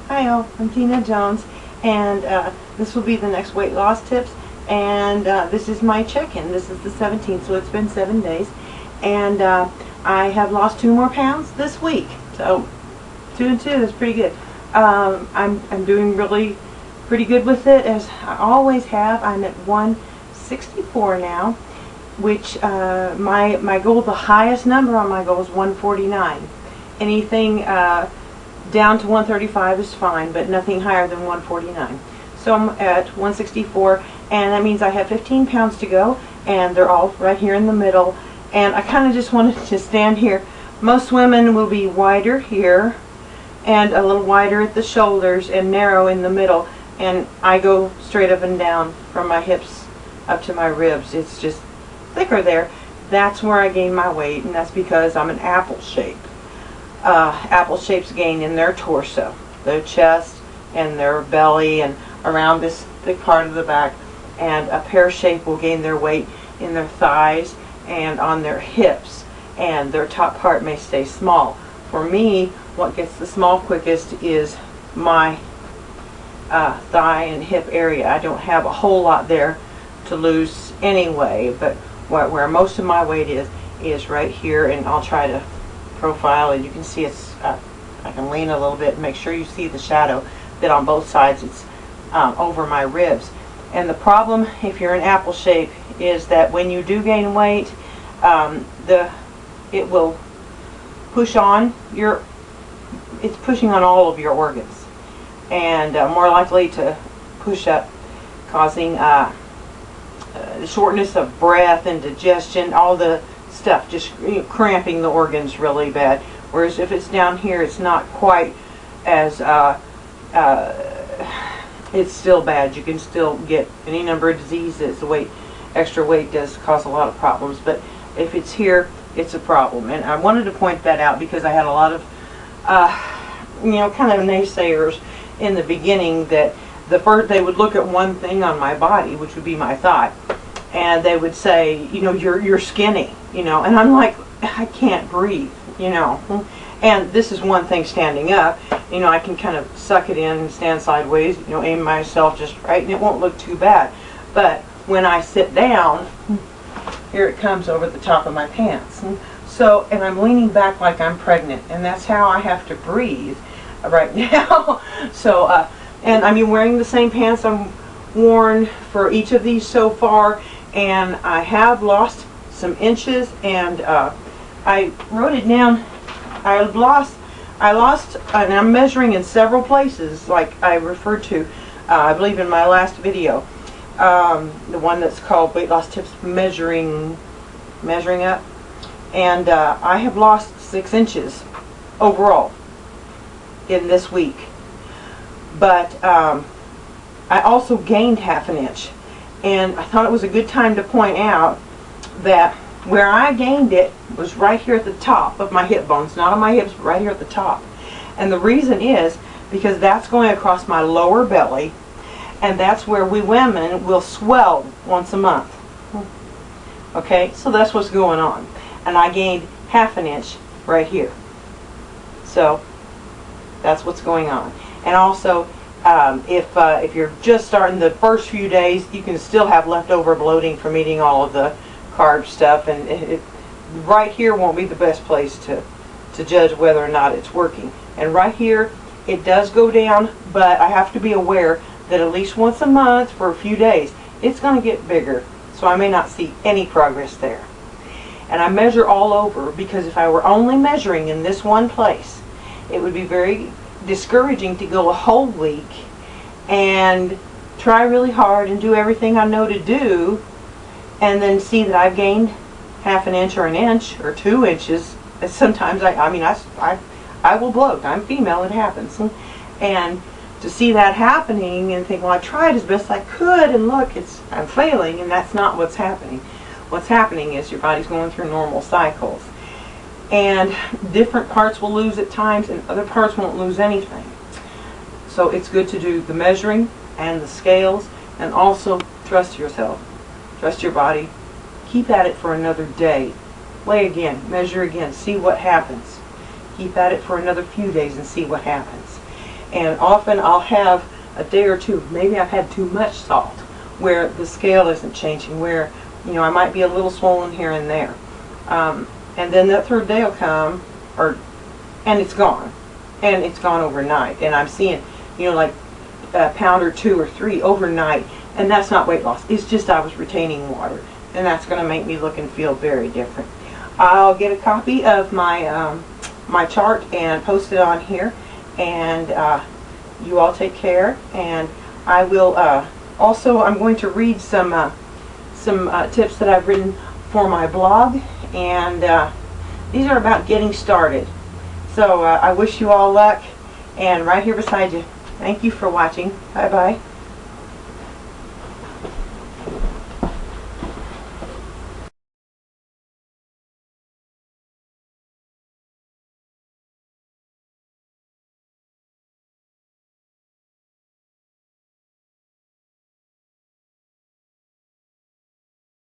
Hi all, I'm Tina Jones, and this will be the next weight loss tips, and this is my check-in. This is the 17th, so it's been 7 days, and I have lost 2 more pounds this week, so 2 and 2 is pretty good. I'm doing really pretty good with it, as I always have. I'm at 164 now, which my goal, the highest number on my goal is 149. Anything down to 135 is fine, but nothing higher than 149. So I'm at 164, and that means I have 15 pounds to go, and they're all right here in the middle. And I kind of just wanted to stand here. Most women will be wider here, and a little wider at the shoulders, and narrow in the middle. And I go straight up and down from my hips up to my ribs. It's just thicker there. That's where I gain my weight, and that's because I'm an apple shape. Apple shapes gain in their torso, their chest, and their belly, and around this thick part of the back. And a pear shape will gain their weight in their thighs and on their hips, and their top part may stay small. For me, what gets the small quickest is my thigh and hip area. I don't have a whole lot there to lose anyway, but where most of my weight is right here, and I'll try to profile, and you can see it's I can lean a little bit and make sure you see the shadow that on both sides it's over my ribs. And the problem, if you're in apple shape, is that when you do gain weight, it will push on it's pushing on all of your organs, and more likely to push up, causing shortness of breath and digestion, all the stuff, just cramping the organs really bad. Whereas if it's down here, it's not quite as it's still bad. You can still get any number of diseases. Extra weight does cause a lot of problems, but if it's here, it's a problem. And I wanted to point that out because I had a lot of kind of naysayers in the beginning that they would look at one thing on my body, which would be my thigh, and they would say, you're skinny, and I'm like, I can't breathe, and this is one thing standing up, I can kind of suck it in and stand sideways, aim myself just right, and it won't look too bad. But when I sit down, here it comes over the top of my pants. So, and I'm leaning back like I'm pregnant, and that's how I have to breathe right now. So, and I'm wearing the same pants I'm worn for each of these so far, and I have lost some inches, and I wrote it down. I lost, and I'm measuring in several places, like I referred to, I believe in my last video, the one that's called Weight Loss Tips Measuring Up, and I have lost 6 inches overall in this week. But I also gained ½ an inch, and I thought it was a good time to point out that where I gained it was right here at the top of my hip bones, not on my hips, but right here at the top. And the reason is because that's going across my lower belly, and that's where we women will swell once a month. Okay, so that's what's going on. And I gained ½ an inch right here. So that's what's going on. And also, if you're just starting the first few days, you can still have leftover bloating from eating all of the carb stuff, and right here won't be the best place to judge whether or not it's working. And right here, it does go down, but I have to be aware that at least once a month for a few days, it's going to get bigger. So I may not see any progress there. And I measure all over, because if I were only measuring in this one place, it would be very discouraging to go a whole week and try really hard and do everything I know to do, and then see that I've gained ½ an inch or an inch or 2 inches. Sometimes I will bloat. I'm female, it happens. And to see that happening and think, well, I tried as best I could, and look, I'm failing, and that's not what's happening. What's happening is your body's going through normal cycles. And different parts will lose at times, and other parts won't lose anything. So it's good to do the measuring and the scales, and also trust yourself. Trust your body. Keep at it for another day. Weigh again, measure again, see what happens. keep at it for another few days and see what happens. And often I'll have a day or two, maybe I've had too much salt, where the scale isn't changing, where, you know, I might be a little swollen here and there. And then that third day will come, and it's gone. And it's gone overnight. And I'm seeing, you know, like a pound or 2 or 3 overnight. And that's not weight loss. It's just I was retaining water. And that's going to make me look and feel very different. I'll get a copy of my my chart and post it on here. And you all take care. And I will also, I'm going to read some tips that I've written for my blog. And these are about getting started. So I wish you all luck. And right here beside you. Thank you for watching. Bye-bye.